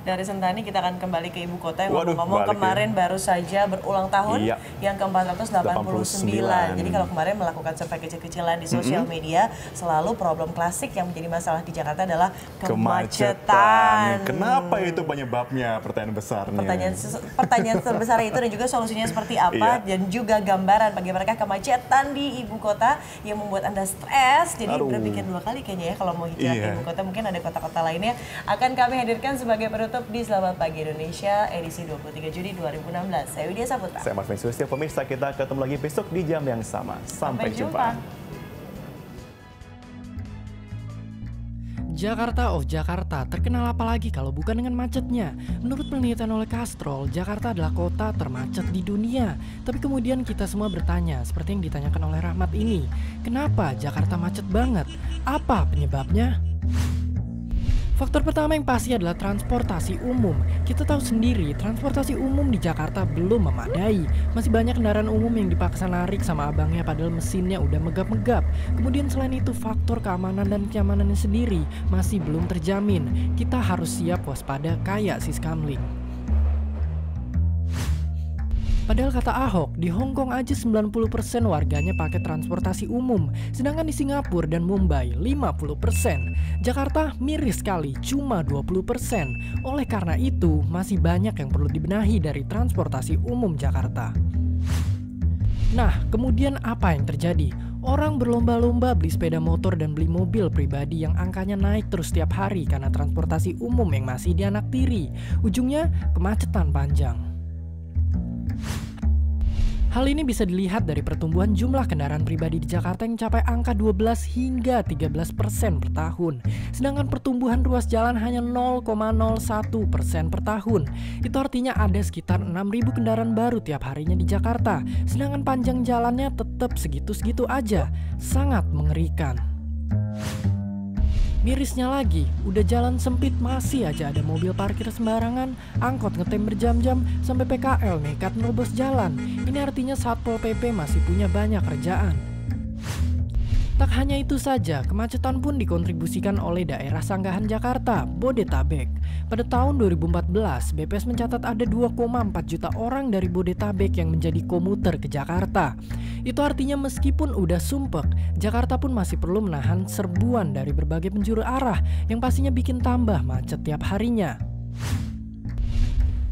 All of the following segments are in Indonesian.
dari Sentani kita akan kembali ke ibu kota yang ngomong-ngomong kemarin baru saja berulang tahun yang ke-489. Jadi kalau kemarin melakukan survei kecil-kecilan di sosial media, selalu problem klasik yang menjadi masalah di Jakarta adalah kemacetan. Kenapa itu penyebabnya? Pertanyaan besarnya. Pertanyaan terbesar itu dan juga solusinya seperti apa dan juga gambaran bagaimana kemacetan di ibu kota yang membuat Anda stres. Jadi berpikir dua kali kayaknya ya kalau mau hijrah ke ibu kota, mungkin ada kota-kota lainnya. Akan kami hadirkan sebagai penutup di Selamat Pagi Indonesia edisi 23 Juni 2016. Saya Widya Saputra. Saya Marvin Sulistyo. Pemirsa, kita ketemu lagi besok di jam yang sama. Sampai jumpa. Jakarta of Jakarta terkenal apalagi kalau bukan dengan macetnya. Menurut penelitian oleh Castrol, Jakarta adalah kota termacet di dunia. Tapi kemudian kita semua bertanya, seperti yang ditanyakan oleh Rahmat ini, kenapa Jakarta macet banget? Apa penyebabnya? Faktor pertama yang pasti adalah transportasi umum. Kita tahu sendiri, transportasi umum di Jakarta belum memadai. Masih banyak kendaraan umum yang dipaksa narik sama abangnya padahal mesinnya udah megap-megap. Kemudian selain itu, faktor keamanan dan kenyamanannya sendiri masih belum terjamin. Kita harus siap waspada kayak si Skamling. Padahal kata Ahok, di Hong Kong aja 90% warganya pakai transportasi umum, sedangkan di Singapura dan Mumbai 50%. Jakarta miris sekali, cuma 20%. Oleh karena itu, masih banyak yang perlu dibenahi dari transportasi umum Jakarta. Nah, kemudian apa yang terjadi? Orang berlomba-lomba beli sepeda motor dan beli mobil pribadi yang angkanya naik terus setiap hari karena transportasi umum yang masih dianaktiri. Ujungnya, kemacetan panjang. Hal ini bisa dilihat dari pertumbuhan jumlah kendaraan pribadi di Jakarta yang mencapai angka 12 hingga 13% per tahun. Sedangkan pertumbuhan ruas jalan hanya 0,01% per tahun. Itu artinya ada sekitar 6.000 kendaraan baru tiap harinya di Jakarta. Sedangkan panjang jalannya tetap segitu-segitu aja. Sangat mengerikan. Mirisnya lagi, udah jalan sempit masih aja ada mobil parkir sembarangan, angkot ngetem berjam-jam, sampai PKL nekat nerobos jalan. Ini artinya Satpol PP masih punya banyak kerjaan. Tak hanya itu saja, kemacetan pun dikontribusikan oleh daerah sanggahan Jakarta, Bodetabek. Pada tahun 2014, BPS mencatat ada 2,4 juta orang dari Bodetabek yang menjadi komuter ke Jakarta. Itu artinya meskipun udah sumpek, Jakarta pun masih perlu menahan serbuan dari berbagai penjuru arah yang pastinya bikin tambah macet tiap harinya.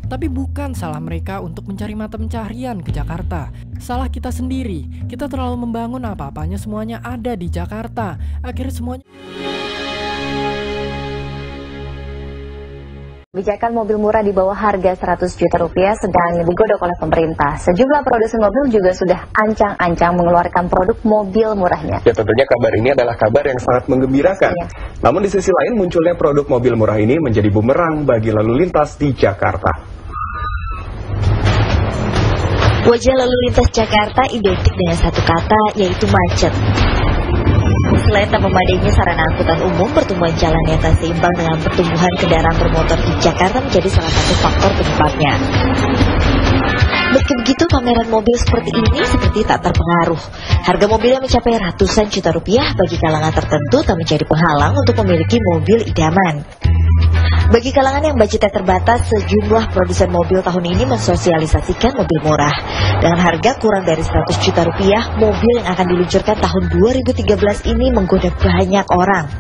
Tapi bukan salah mereka untuk mencari mata pencaharian ke Jakarta. Salah kita sendiri, kita terlalu membangun apa-apanya semuanya ada di Jakarta. Akhirnya semuanya... Kebijakan mobil murah di bawah harga 100 juta rupiah sedang digodok oleh pemerintah. Sejumlah produsen mobil juga sudah ancang-ancang mengeluarkan produk mobil murahnya. Ya, tentunya kabar ini adalah kabar yang sangat menggembirakan. Namun di sisi lain munculnya produk mobil murah ini menjadi bumerang bagi lalu lintas di Jakarta. Wajah lalu lintas Jakarta identik dengan satu kata, yaitu macet. Selain tak memadainya sarana angkutan umum, pertumbuhan jalan yang tak seimbang dengan pertumbuhan kendaraan bermotor di Jakarta menjadi salah satu faktor penyebabnya. Meski begitu, pameran mobil seperti ini seperti tak terpengaruh. Harga mobil yang mencapai ratusan juta rupiah bagi kalangan tertentu tak menjadi penghalang untuk memiliki mobil idaman. Bagi kalangan yang budgetnya terbatas, sejumlah produsen mobil tahun ini mensosialisasikan mobil murah. Dengan harga kurang dari 100 juta rupiah, mobil yang akan diluncurkan tahun 2013 ini menggoda banyak orang.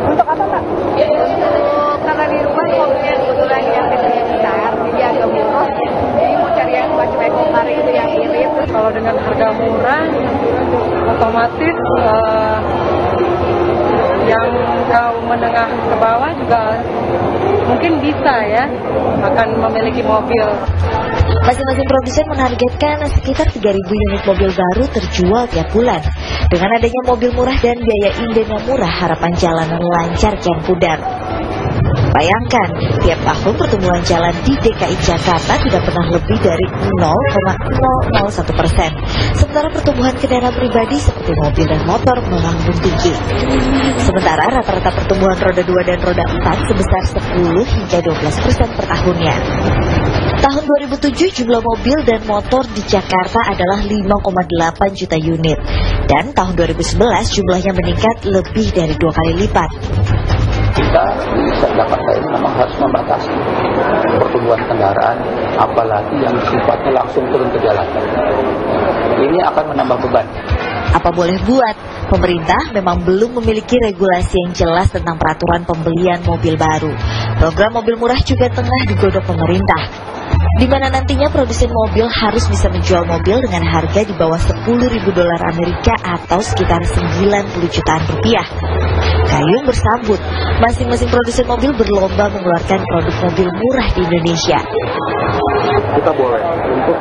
Untuk apa, Pak? Karena di rumah mobilnya kebetulan yang bedanya besar, jadi agak murah. Jadi mau cari yang macam ekokar itu yang irit. Kalau dengan harga murah, otomatis yang kaum menengah ke bawah juga mungkin bisa ya akan memiliki mobil. Masing-masing produsen menargetkan sekitar 3.000 unit mobil baru terjual tiap bulan. Dengan adanya mobil murah dan biaya inden yang murah, harapan jalanan lancar kian pudar. Bayangkan, tiap tahun pertumbuhan jalan di DKI Jakarta tidak pernah lebih dari 0,001%. Sementara pertumbuhan kendaraan pribadi seperti mobil dan motor melambung tinggi. Sementara rata-rata pertumbuhan roda 2 dan roda 4 sebesar 10 hingga 12% per tahunnya. Tahun 2007 jumlah mobil dan motor di Jakarta adalah 5,8 juta unit. Dan tahun 2011 jumlahnya meningkat lebih dari 2 kali lipat. Kita di Jakarta ini memang harus membatasi pertumbuhan kendaraan, apalagi yang sifatnya langsung turun ke jalan. Ini akan menambah beban. Apa boleh buat, pemerintah memang belum memiliki regulasi yang jelas tentang peraturan pembelian mobil baru. Program mobil murah juga tengah digodok pemerintah, di mana nantinya produsen mobil harus bisa menjual mobil dengan harga di bawah $10.000 Amerika atau sekitar 90 jutaan rupiah. Gayung bersambut, masing-masing produsen mobil berlomba mengeluarkan produk mobil murah di Indonesia. Kita boleh untuk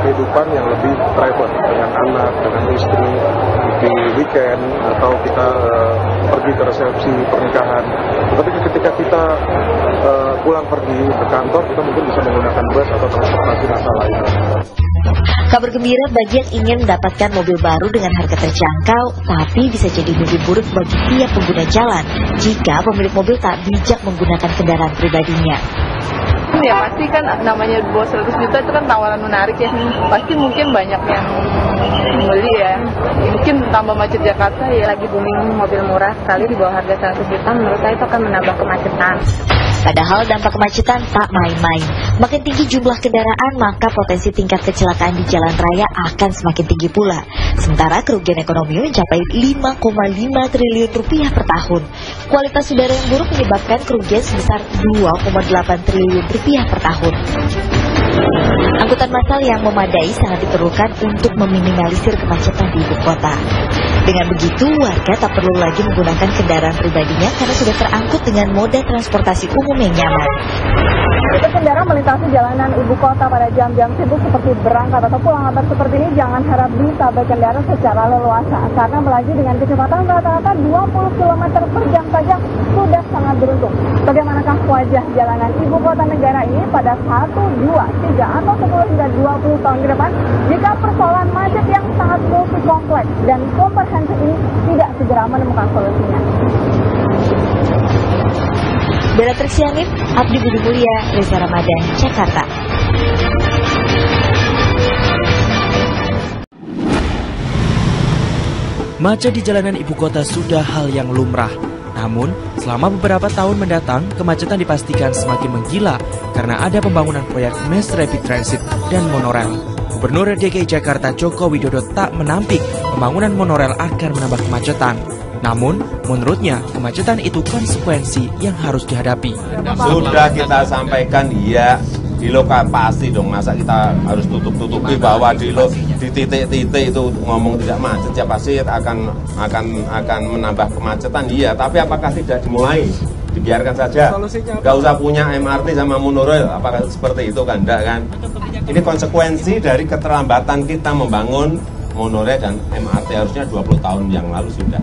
kehidupan yang lebih private dengan anak, dengan istri di weekend, atau kita pergi ke resepsi pernikahan. Tapi ketika kita pulang pergi ke kantor, kita mungkin bisa menggunakan bus atau transportasi massal lainnya. Kabar gembira bagi yang ingin mendapatkan mobil baru dengan harga terjangkau, tapi bisa jadi mimpi buruk bagi tiap pengguna jalan jika pemilik mobil tak bijak menggunakan kendaraan pribadinya. Ya pasti kan namanya 100 juta itu kan tawaran menarik ya. Pasti mungkin banyak yang beli ya. Mungkin tambah macet Jakarta ya. Lagi booming mobil murah sekali di bawah harga 100 juta, menurut saya itu akan menambah kemacetan. Padahal dampak kemacetan tak main-main. Makin tinggi jumlah kendaraan, maka potensi tingkat kecelakaan di jalan raya akan semakin tinggi pula. Sementara kerugian ekonomi mencapai 5,5 triliun rupiah per tahun. Kualitas udara yang buruk menyebabkan kerugian sebesar 2,8 triliun rupiah per tahun. Angkutan massal yang memadai sangat diperlukan untuk meminimalisir kemacetan di ibu kota. Dengan begitu, warga tak perlu lagi menggunakan kendaraan pribadinya karena sudah terangkut dengan moda transportasi umum yang nyaman. Untuk kendaraan melintasi jalanan ibu kota pada jam-jam sibuk seperti berangkat atau pulang kantor seperti ini, jangan harap bisa berkendara secara leluasa karena melaju dengan kecepatan rata-rata 20 km per jam saja sudah sangat beruntung. Bagaimanakah wajah jalanan ibu kota negara ini pada 1, 2, 3 atau 10 hingga 20 tahun ke depan jika persoalan macet yang sangat multi kompleks dan komprehensif ini tidak segera menemukan solusinya? Bella Trixianit, Abdi Budi Mulia, Reza Ramadan, Jakarta. Macet di jalanan ibu kota sudah hal yang lumrah. Namun, selama beberapa tahun mendatang, kemacetan dipastikan semakin menggila karena ada pembangunan proyek Mass Rapid Transit dan monorail. Gubernur DKI Jakarta Joko Widodo tak menampik pembangunan monorail akan menambah kemacetan. Namun, menurutnya, kemacetan itu konsekuensi yang harus dihadapi. Sudah kita sampaikan, ya, di lokal pasti dong, masa kita harus tutup-tutupi bahwa di titik-titik itu ngomong tidak macet, ya pasti akan menambah kemacetan, iya. Tapi apakah tidak dimulai? Dibiarkan saja. Nggak usah punya MRT sama monorail, apakah seperti itu kan? Enggak kan? Ini konsekuensi dari keterlambatan kita membangun monorail dan MRT, harusnya 20 tahun yang lalu sudah.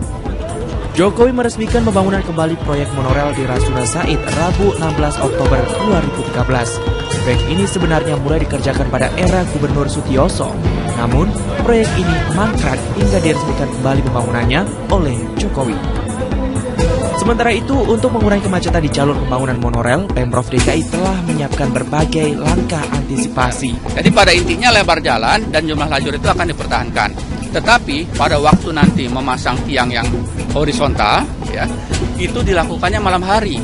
Jokowi meresmikan pembangunan kembali proyek monorail di Rasuna Said Rabu 16 Oktober 2013. Proyek ini sebenarnya mulai dikerjakan pada era Gubernur Sutioso. Namun, proyek ini mangkrak hingga diresmikan kembali pembangunannya oleh Jokowi. Sementara itu, untuk mengurangi kemacetan di jalur pembangunan monorail, Pemprov DKI telah menyiapkan berbagai langkah antisipasi. Jadi pada intinya lebar jalan dan jumlah lajur itu akan dipertahankan. Tetapi pada waktu nanti memasang tiang yang horizontal, ya, itu dilakukannya malam hari.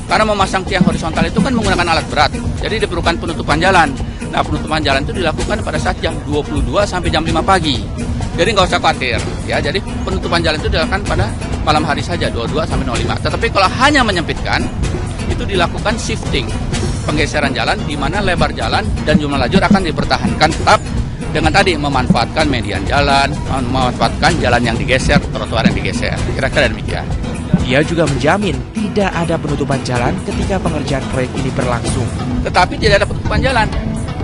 Karena memasang tiang horizontal itu kan menggunakan alat berat, jadi diperlukan penutupan jalan. Nah, penutupan jalan itu dilakukan pada saat jam 22 sampai jam 5 pagi. Jadi nggak usah khawatir, ya. Jadi penutupan jalan itu dilakukan pada malam hari saja, 22 sampai 05. Tetapi kalau hanya menyempitkan, itu dilakukan shifting, penggeseran jalan, di mana lebar jalan dan jumlah lajur akan dipertahankan tetap dengan tadi memanfaatkan median jalan, memanfaatkan jalan yang digeser, trotoar yang digeser. Kira-kira demikian. Dia juga menjamin tidak ada penutupan jalan ketika pengerjaan proyek ini berlangsung. Tetapi tidak ada penutupan jalan.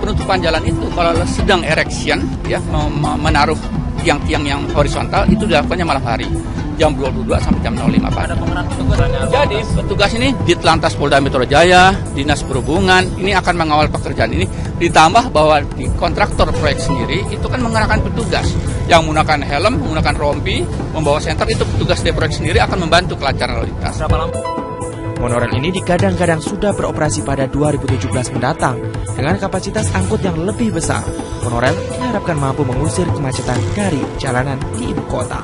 Penutupan jalan itu kalau sedang erection, ya, menaruh tiang-tiang yang horizontal itu dilakukannya malam hari. Jam 22 sampai jam 05 pagi. Ada pengerahan petugas. Jadi petugas ini Ditlantas Polda Metro Jaya, Dinas Perhubungan ini akan mengawal pekerjaan ini. Ditambah bahwa di kontraktor proyek sendiri itu kan mengerahkan petugas yang menggunakan helm, menggunakan rompi, membawa senter, itu petugas dari proyek sendiri akan membantu kelancaran lalu lintas. Monorail ini digadang-gadang sudah beroperasi pada 2017 mendatang. Dengan kapasitas angkut yang lebih besar, monorail diharapkan mampu mengusir kemacetan dari jalanan di ibu kota.